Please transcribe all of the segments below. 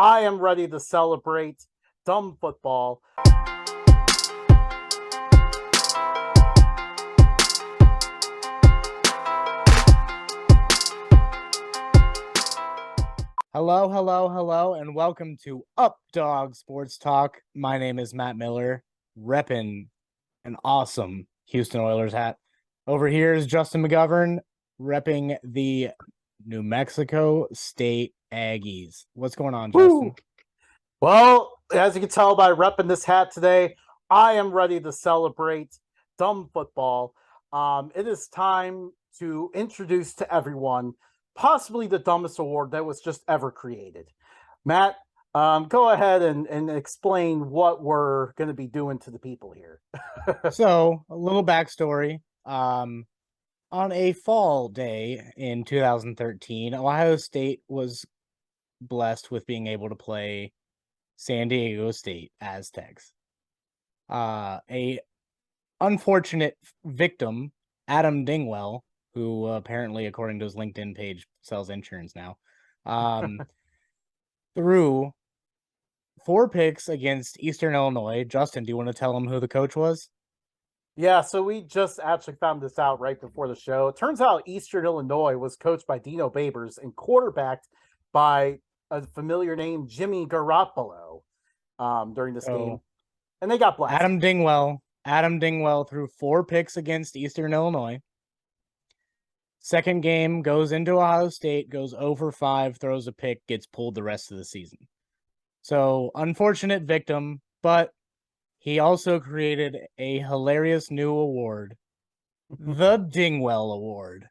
I am ready to celebrate dumb football. Hello, hello, hello, and welcome to Updog Sports Talk. My name is Matt Miller, repping an awesome Houston Oilers hat. Over here is Justin McGovern, repping the New Mexico State Aggies. What's going on, Justin? Woo! Well, as you can tell by repping this hat today, I am ready to celebrate dumb football. It is time to introduce to everyone possibly the dumbest award that was just ever created. Matt, go ahead and explain what we're going to be doing to the people here. So, a little backstory. On a fall day in 2013, Ohio State was blessed with being able to play San Diego State Aztecs. A unfortunate victim, Adam Dingwell, who apparently, according to his LinkedIn page, sells insurance now, threw 4 picks against Eastern Illinois. Justin, do you want to tell him who the coach was? Yeah, so we just actually found this out right before the show. It turns out Eastern Illinois was coached by Dino Babers and quarterbacked by a familiar name, Jimmy Garoppolo, during this game. And they got blasted. Adam Dingwell threw 4 picks against Eastern Illinois. Second game, goes into Ohio State, goes 0-5, throws a pick, gets pulled the rest of the season. So, unfortunate victim, but he also created a hilarious new award, the Dingwell Award.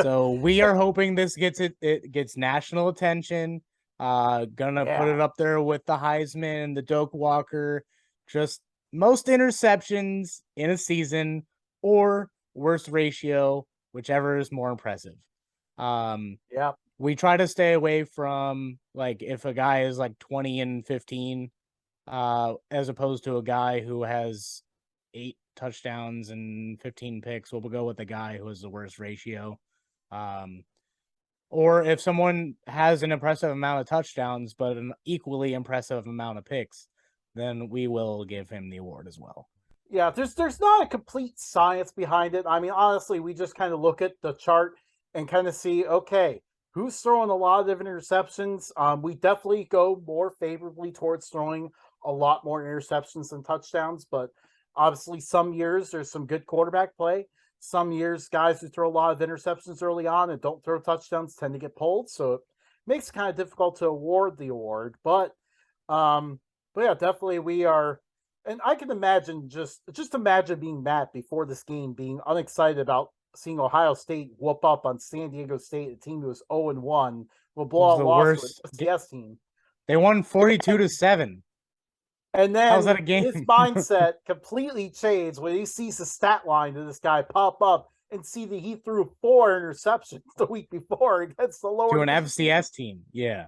So we are hoping this it gets national attention. Gonna put it up there with the Heisman, the Doak Walker, just most interceptions in a season or worst ratio, whichever is more impressive. We try to stay away from, like, if a guy is like 20 and 15, as opposed to a guy who has 8 touchdowns and 15 picks. We'll go with the guy who has the worst ratio. Or if someone has an impressive amount of touchdowns, but an equally impressive amount of picks, then we will give him the award as well. Yeah, there's not a complete science behind it. I mean, honestly, we just kind of look at the chart and kind of see, okay, who's throwing a lot of different interceptions. We definitely go more favorably towards throwing a lot more interceptions than touchdowns, but obviously some years there's some good quarterback play. Some years guys who throw a lot of interceptions early on and don't throw touchdowns tend to get pulled, so it makes it kind of difficult to award the award. But yeah, definitely we are. And I can imagine just imagine being Matt before this game, being unexcited about seeing Ohio State whoop up on San Diego State, a team who was 0-1, will blow out loss to an FCS team. They won 42-7. And then how's that a game? His mindset completely changed when he sees the stat line of this guy pop up and see that he threw 4 interceptions the week before against the lower to an FCS team. Yeah.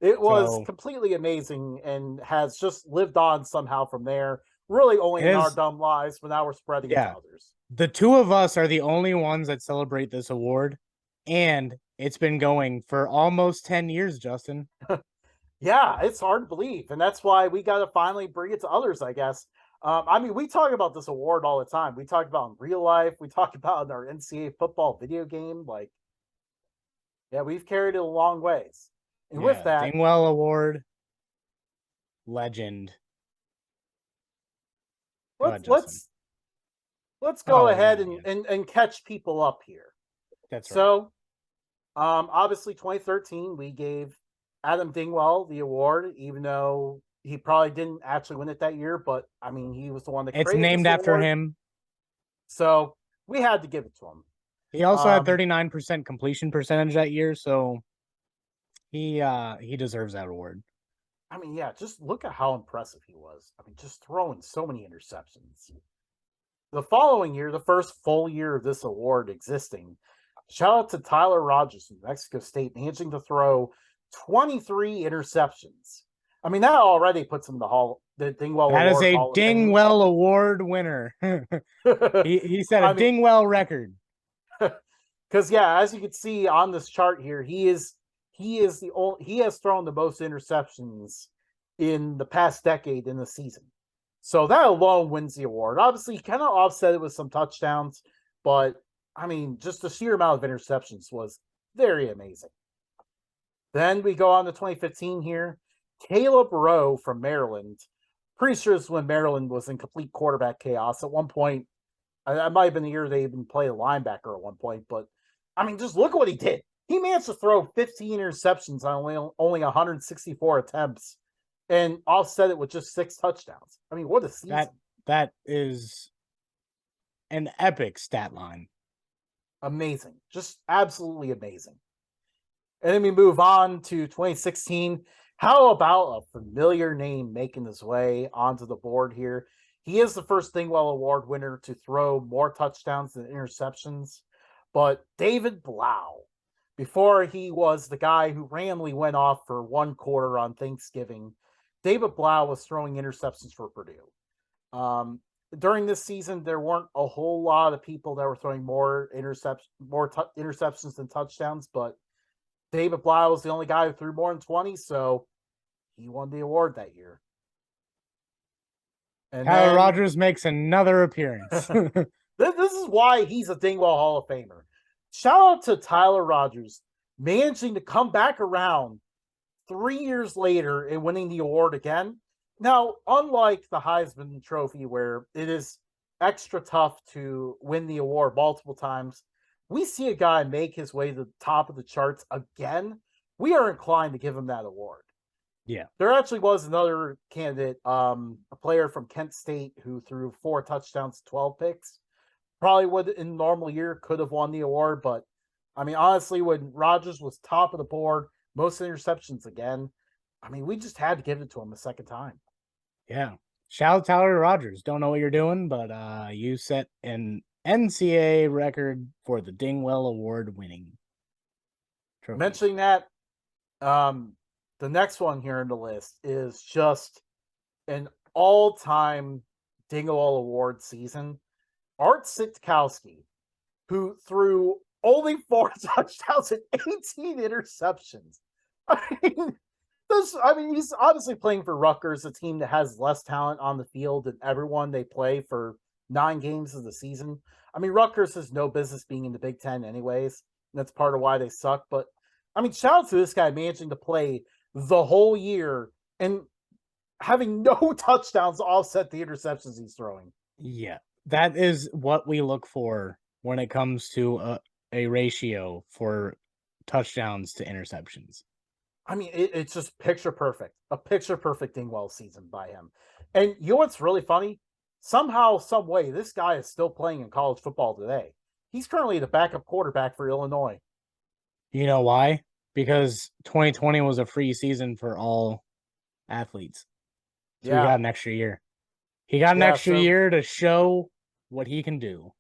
It was completely amazing and has just lived on somehow from there. Really only in our dumb lives, but now we're spreading it to others. The two of us are the only ones that celebrate this award, and it's been going for almost 10 years, Justin. Yeah, it's hard to believe, and that's why we got to finally bring it to others, I guess. I mean, we talk about this award all the time. We talk about in real life. We talk about in our NCAA football video game. Like, yeah, we've carried it a long ways. And with that, Dingwell Award, legend. Let's go ahead and catch people up here. That's right. So, obviously, 2013, we gave Adam Dingwell the award, even though he probably didn't actually win it that year. But I mean, he was the one that created it's named after award. him. So we had to give it to him. He also had 39% completion percentage that year, so he deserves that award. I mean, yeah, just look at how impressive he was. I mean, just throwing so many interceptions. The following year, the first full year of this award existing, shout out to Tyler Rogers from Mexico State, managing to throw 23 interceptions. I mean, that already puts him the Dingwell Award. That is a Dingwell Award winner. he set a Dingwell record. Because, yeah, as you can see on this chart here, he he has thrown the most interceptions in the past decade in the season. So that alone wins the award. Obviously, he kind of offset it with some touchdowns, but I mean, just the sheer amount of interceptions was very amazing. Then we go on to 2015 here. Caleb Rowe from Maryland. Pretty sure this is when Maryland was in complete quarterback chaos. At one point, that might have been the year they even played a linebacker at one point, but I mean, just look at what he did. He managed to throw 15 interceptions on only 164 attempts and offset it with just 6 touchdowns. I mean, what a season. That is an epic stat line. Amazing. Just absolutely amazing. And then we move on to 2016. How about a familiar name making his way onto the board here? He is the first Dingwell Award winner to throw more touchdowns than interceptions. But David Blau, before he was the guy who randomly went off for one quarter on Thanksgiving, David Blau was throwing interceptions for Purdue. During this season, there weren't a whole lot of people that were throwing more interceptions than touchdowns, but David Blau was the only guy who threw more than 20, so he won the award that year. And Tyler Rogers makes another appearance. This is why he's a Dingwell Hall of Famer. Shout out to Tyler Rogers managing to come back around 3 years later and winning the award again. Now, unlike the Heisman Trophy, where it is extra tough to win the award multiple times, we see a guy make his way to the top of the charts again. We are inclined to give him that award. Yeah. There actually was another candidate, a player from Kent State who threw 4 touchdowns, 12 picks. Probably would, in a normal year, could have won the award. But, I mean, honestly, when Rogers was top of the board, most interceptions again, I mean, we just had to give it to him a second time. Yeah. Shout out Tyler Rogers. Don't know what you're doing, but you set an NCAA record for the Dingwell Award winning trophy. Mentioning that, the next one here in the list is just an all-time Dingwell Award season. Art Sitkowski, who threw only 4 touchdowns and 18 interceptions. I mean, he's obviously playing for Rutgers, a team that has less talent on the field than everyone they play for 9 games of the season. I mean, Rutgers has no business being in the Big Ten anyways, and that's part of why they suck. But, I mean, shout out to this guy managing to play the whole year and having no touchdowns to offset the interceptions he's throwing. Yeah, that is what we look for when it comes to a ratio for touchdowns to interceptions. I mean, it's just picture perfect. A picture perfect Dingwell season by him. And you know what's really funny? Somehow, some way, this guy is still playing in college football today. He's currently the backup quarterback for Illinois. You know why? Because 2020 was a free season for all athletes. So he got an extra year. He got an extra year to show what he can do.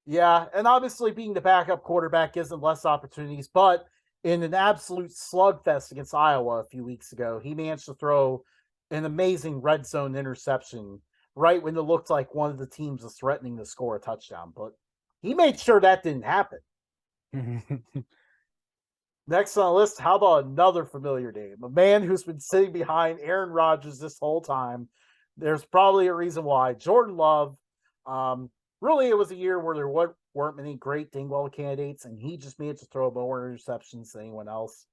Yeah, and obviously being the backup quarterback gives him less opportunities, but in an absolute slugfest against Iowa a few weeks ago, he managed to throw an amazing red zone interception right when it looked like one of the teams was threatening to score a touchdown. But he made sure that didn't happen. Next on the list, how about another familiar name? A man who's been sitting behind Aaron Rodgers this whole time. There's probably a reason why. Jordan Love. Really, it was a year where there weren't many great Dingwell candidates, and he just managed to throw more interceptions than anyone else.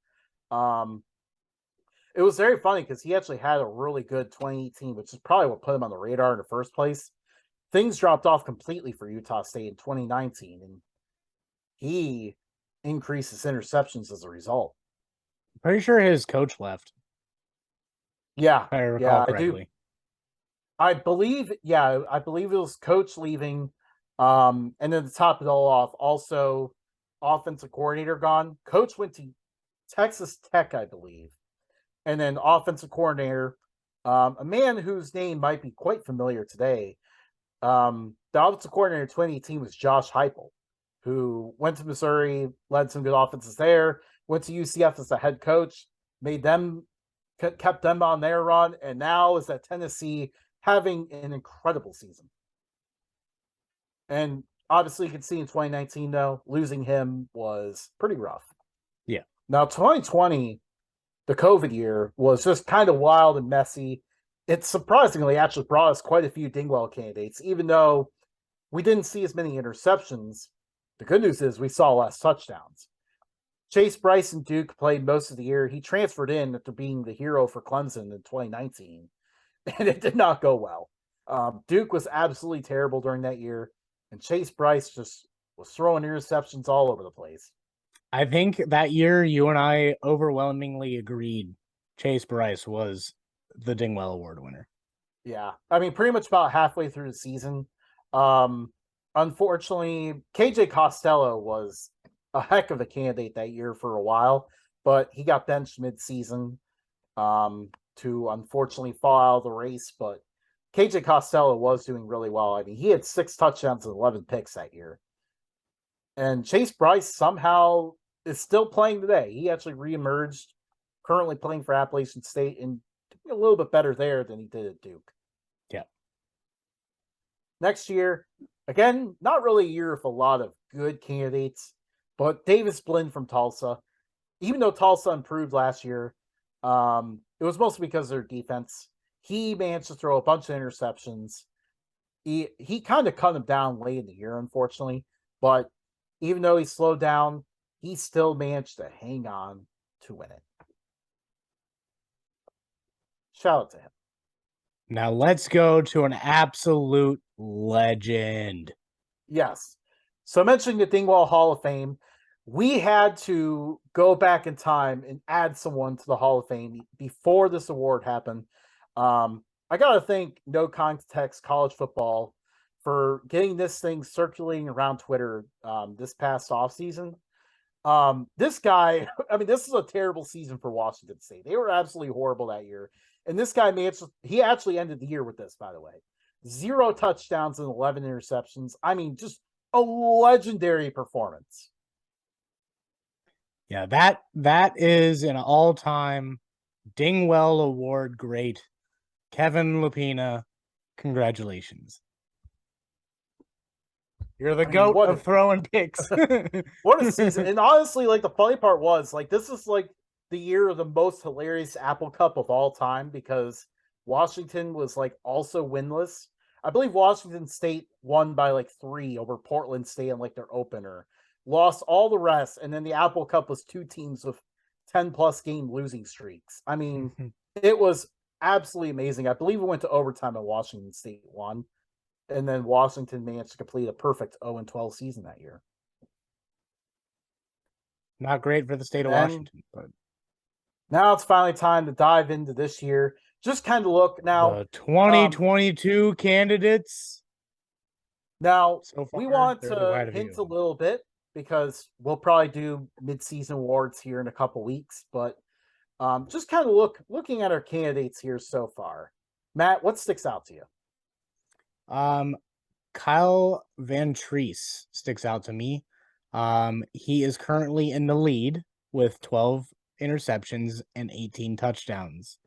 It was very funny because he actually had a really good 2018, which is probably what put him on the radar in the first place. Things dropped off completely for Utah State in 2019, and he increased his interceptions as a result. Pretty sure his coach left. Yeah, if I recall correctly. I believe it was coach leaving. And then to top it all off, also offensive coordinator gone. Coach went to Texas Tech, I believe. And then offensive coordinator, a man whose name might be quite familiar today. The offensive coordinator in 2018 was Josh Heupel, who went to Missouri, led some good offenses there, went to UCF as a head coach, kept them on their run, and now is at Tennessee having an incredible season. And obviously you can see in 2019, though, losing him was pretty rough. Yeah. Now, 2020, the COVID year, was just kind of wild and messy. It surprisingly actually brought us quite a few Dingwell candidates, even though we didn't see as many interceptions. The good news is we saw less touchdowns. Chase Bryce and Duke played most of the year. He transferred in after being the hero for Clemson in 2019, and it did not go well. Duke was absolutely terrible during that year, and Chase Bryce just was throwing interceptions all over the place. I think that year you and I overwhelmingly agreed Chase Bryce was the Dingwell Award winner. Yeah, I mean, pretty much about halfway through the season. Um, Unfortunately, KJ Costello was a heck of a candidate that year for a while, but he got benched mid-season to unfortunately fall out of the race. But KJ Costello was doing really well. I mean, he had 6 touchdowns and 11 picks that year. And Chase Bryce somehow is still playing today. He actually reemerged, currently playing for Appalachian State, and doing a little bit better there than he did at Duke. Yeah. Next year, again, not really a year with a lot of good candidates, but Davis Blinn from Tulsa. Even though Tulsa improved last year, it was mostly because of their defense. He managed to throw a bunch of interceptions. He kind of cut them down late in the year, unfortunately. But even though he slowed down, he still managed to hang on to win it. Shout out to him. Now let's go to an absolute legend. Yes. So mentioning the Dingwell Hall of Fame, we had to go back in time and add someone to the Hall of Fame before this award happened. I got to thank No Context College Football for getting this thing circulating around Twitter this past offseason. This guy, I mean, this is a terrible season for Washington State. They were absolutely horrible that year. And this guy he actually ended the year with this, by the way. 0 touchdowns and 11 interceptions. I mean, just a legendary performance. Yeah, that is an all-time Dingwell Award great. Kevin Lopina, congratulations. You're the goat of throwing picks. What a season. And honestly, like, the funny part was, like, this is like the year of the most hilarious Apple Cup of all time, because Washington was like also winless. I believe Washington State won by like 3 over Portland State in like their opener, lost all the rest, and then the Apple Cup was 2 teams with 10+ game losing streaks. I mean, it was absolutely amazing. I believe it went to overtime and Washington State won. And then Washington managed to complete a perfect 0-12 season that year. Not great for the state of Washington, but now it's finally time to dive into this year. Just kind of look now. The 2022 candidates. Now, so far, we want to hint a little bit because we'll probably do mid-season awards here in a couple weeks. But just kind of looking at our candidates here so far. Matt, what sticks out to you? Kyle Van Treese sticks out to me. He is currently in the lead with 12 interceptions and 18 touchdowns.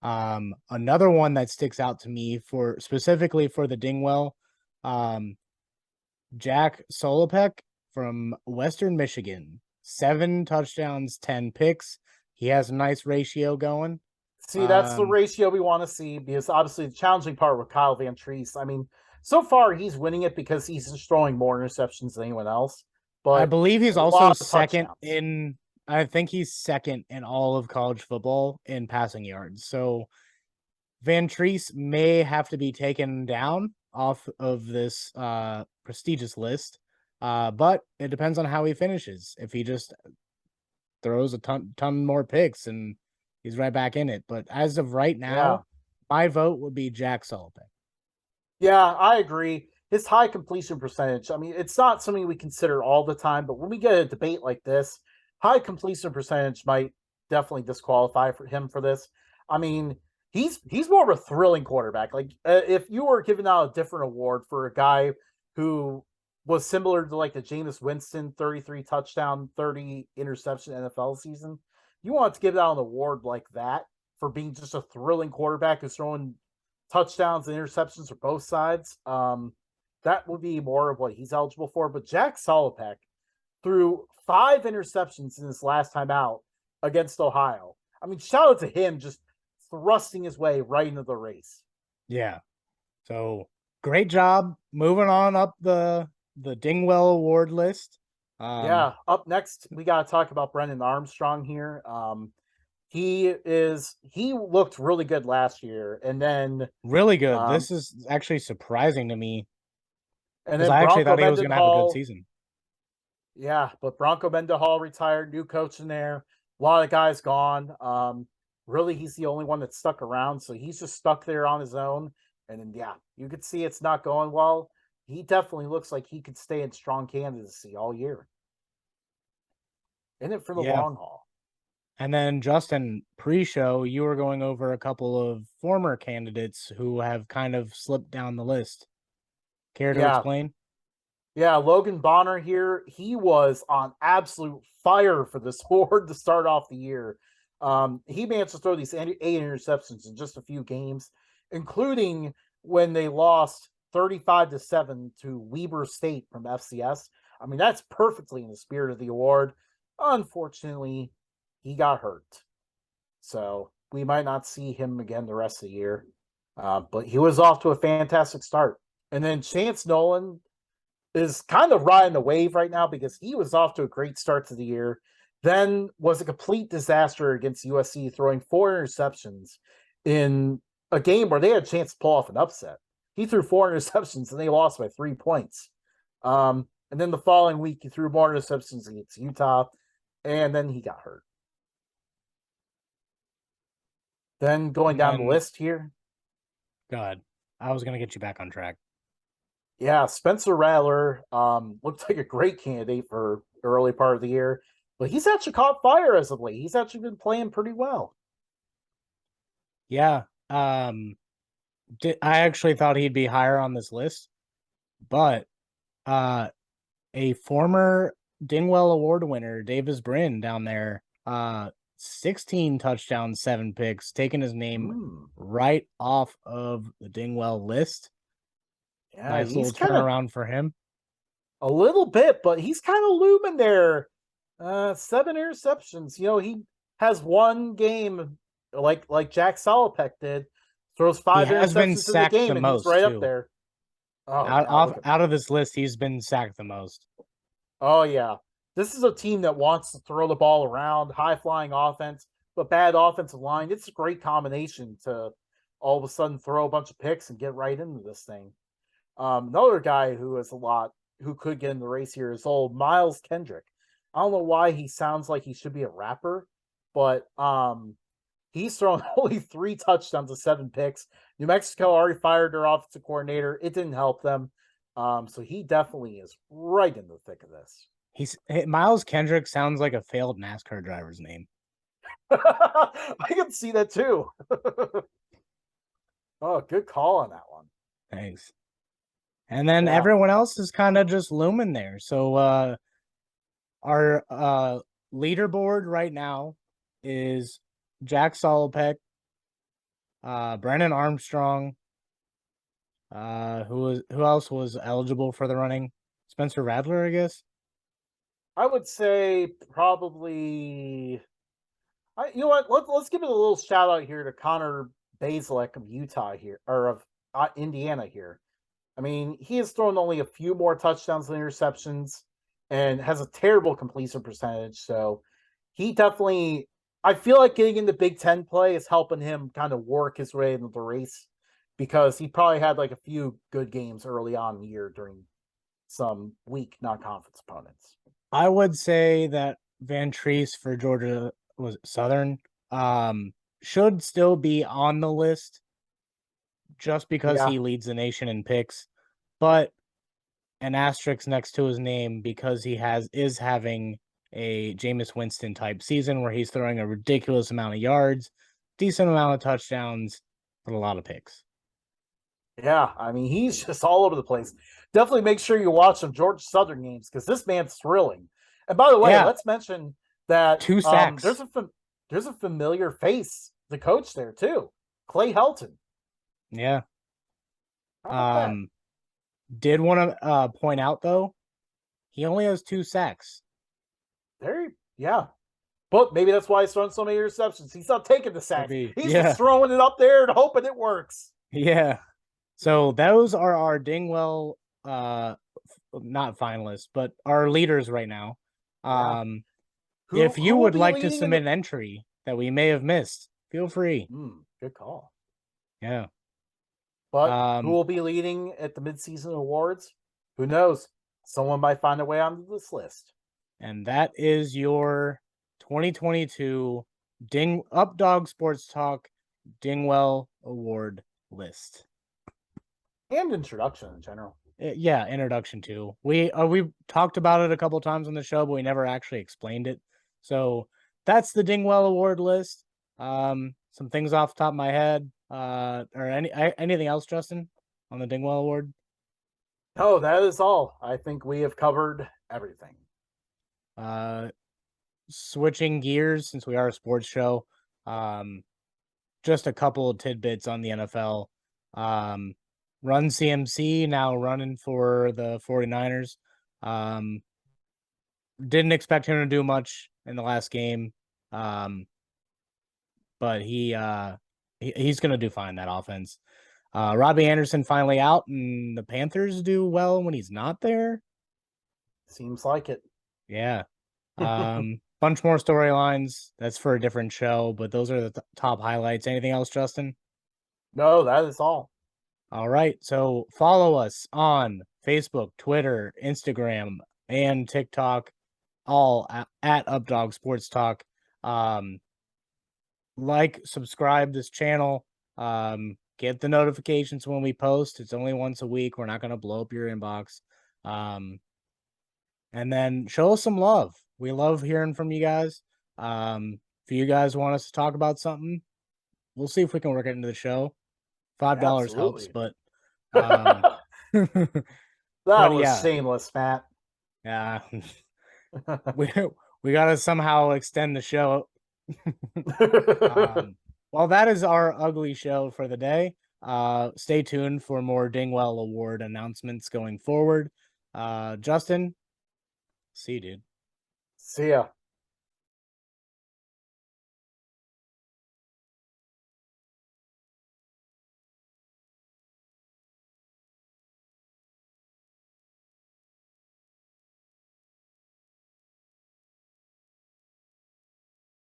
Another one that sticks out to me specifically for the Dingwell, Jack Solopek from Western Michigan, 7 touchdowns, 10 picks. He has a nice ratio going. See, that's the ratio we want to see, because obviously the challenging part with Kyle Van Treese, I mean, so far he's winning it because he's just throwing more interceptions than anyone else. But I believe he's also second I think he's second in all of college football in passing yards. So Van Treese may have to be taken down off of this prestigious list. But it depends on how he finishes. If he just throws a ton more picks, and he's right back in it. But as of right now, my vote would be Jack Sullivan. Yeah, I agree. His high completion percentage, I mean, it's not something we consider all the time, but when we get a debate like this, high completion percentage might definitely disqualify for him for this. I mean, he's more of a thrilling quarterback. Like, if you were giving out a different award for a guy who was similar to like the Jameis Winston 33 touchdown, 30 interception NFL season, you want to give out an award like that for being just a thrilling quarterback who's throwing touchdowns and interceptions for both sides. That would be more of what he's eligible for. But Jack Solopek, threw 5 interceptions in his last time out against Ohio. I mean, shout out to him just thrusting his way right into the race. Yeah. So great job moving on up the Dingwell Award list. Yeah, up next we got to talk about Brennan Armstrong here. He looked really good last year, and then Really good. um, This is actually surprising to me and because then I actually Bronco thought he was going to have a good Mendenhall. season. Yeah, but Bronco Mendenhall retired, new coach in there. A lot of guys gone. Really, he's the only one that's stuck around, so he's just stuck there on his own. And then, yeah, you could see it's not going well. He definitely looks like he could stay in strong candidacy all year. In it for the Yeah. long haul. And then Justin, pre-show, you were going over a couple of former candidates who have kind of slipped down the list. Care to Yeah, explain? yeah, Logan Bonner here. He was on absolute fire for this award to start off the year. He managed to throw these 8 interceptions in just a few games, including when they lost 35-7 to Weber State from FCS. I mean, that's perfectly in the spirit of the award. Unfortunately, he got hurt. So we might not see him again the rest of the year. But he was off to a fantastic start. And then Chance Nolan is kind of riding the wave right now because he was off to a great start to the year, then was a complete disaster against USC, throwing 4 interceptions in a game where they had a chance to pull off an upset. He threw 4 interceptions and they lost by 3 points. And then the following week, he threw more interceptions against Utah, and then he got hurt. Then going down the list here. God, I was going to get you back on track. Yeah, Spencer Rattler looked like a great candidate for the early part of the year, but he's actually caught fire as of late. He's actually been playing pretty well. Yeah. I actually thought he'd be higher on this list, but a former Dingwell Award winner, Davis Brin down there, 16 touchdowns, 7 picks, taking his name right off of the Dingwell list. Yeah, nice he's little turnaround for him. A little bit, but he's kind of looming there. 7 interceptions. You know, he has one game like Jack Solopek did, throws 5 He has been interceptions in the sacked game, the and he's most right up too. there. Oh, out of this list, he's been sacked the most. Oh yeah, this is a team that wants to throw the ball around, high flying offense, but bad offensive line. It's a great combination to all of a sudden throw a bunch of picks and get right into this thing. Another guy who has a lot who could get in the race here is old Miles Kendrick. I don't know why he sounds like he should be a rapper, but he's thrown only 3 touchdowns to 7 picks. New Mexico already fired their offensive coordinator. It didn't help them. So he definitely is right in the thick of this. Miles Kendrick sounds like a failed NASCAR driver's name. I can see that too. Oh, good call on that one. Thanks. And then everyone else is kind of just looming there. So our leaderboard right now is Jack Solopek, Brennan Armstrong, who else was eligible for the running? Spencer Rattler, I guess. I would say probably. You know what? Let's give it a little shout out here to Connor Bazelak of Utah here, or of Indiana here. I mean, he has thrown only a few more touchdowns than interceptions, and has a terrible completion percentage. So he definitely, I feel like getting into Big Ten play is helping him kind of work his way into the race, because he probably had like a few good games early on in the year during some weak non-conference opponents. I would say that Van Treese for Georgia was Southern should still be on the list just because he leads the nation in picks, but an asterisk next to his name because he is having a Jameis Winston type season where he's throwing a ridiculous amount of yards, decent amount of touchdowns, but a lot of picks. Yeah, I mean, he's just all over the place. Definitely make sure you watch some Georgia Southern games because this man's thrilling. And by the way, let's mention that 2 sacks. There's a familiar face, the coach there too, Clay Helton. Yeah. Did want to point out though, he only has 2 sacks. Yeah. But maybe that's why he's throwing so many interceptions. He's not taking the sacks. Maybe. He's Yeah. just throwing it up there and hoping it works. Yeah. So those are our Dingwell not finalists, but our leaders right now. Yeah. If Who you will would be like to leading in submit the an entry that we may have missed, feel free. good call. Yeah. But who will be leading at the midseason awards? Who knows? Someone might find a way onto this list. And that is your 2022 Updog Sports Talk Dingwell Award list. And introduction in general. Yeah, introduction too. We talked about it a couple times on the show, but we never actually explained it. So that's the Dingwell Award list. Some things off the top of my head. Or anything else, Justin, on the Dingwell Award? No, that is all. I think we have covered everything. Switching gears since we are a sports show. Just a couple of tidbits on the NFL. Run CMC now running for the 49ers. Didn't expect him to do much in the last game. But he's going to do fine, that offense. Robbie Anderson finally out, and the Panthers do well when he's not there. Seems like it. Yeah. Bunch more storylines. That's for a different show, but those are the top highlights. Anything else, Justin? No, that is all. All right. So follow us on Facebook, Twitter, Instagram, and TikTok, all at Updog Sports Talk. Like, subscribe this channel. Get the notifications when we post. It's only once a week. We're not going to blow up your inbox. And then show us some love. We love hearing from you guys. If you guys want us to talk about something, we'll see if we can work it into the show. $5 helps, but that but was yeah. shameless, Matt. Yeah. we gotta somehow extend the show. Well, that is our ugly show for the day. Stay tuned for more Dingwell Award announcements going forward. Justin, see you, dude. See ya.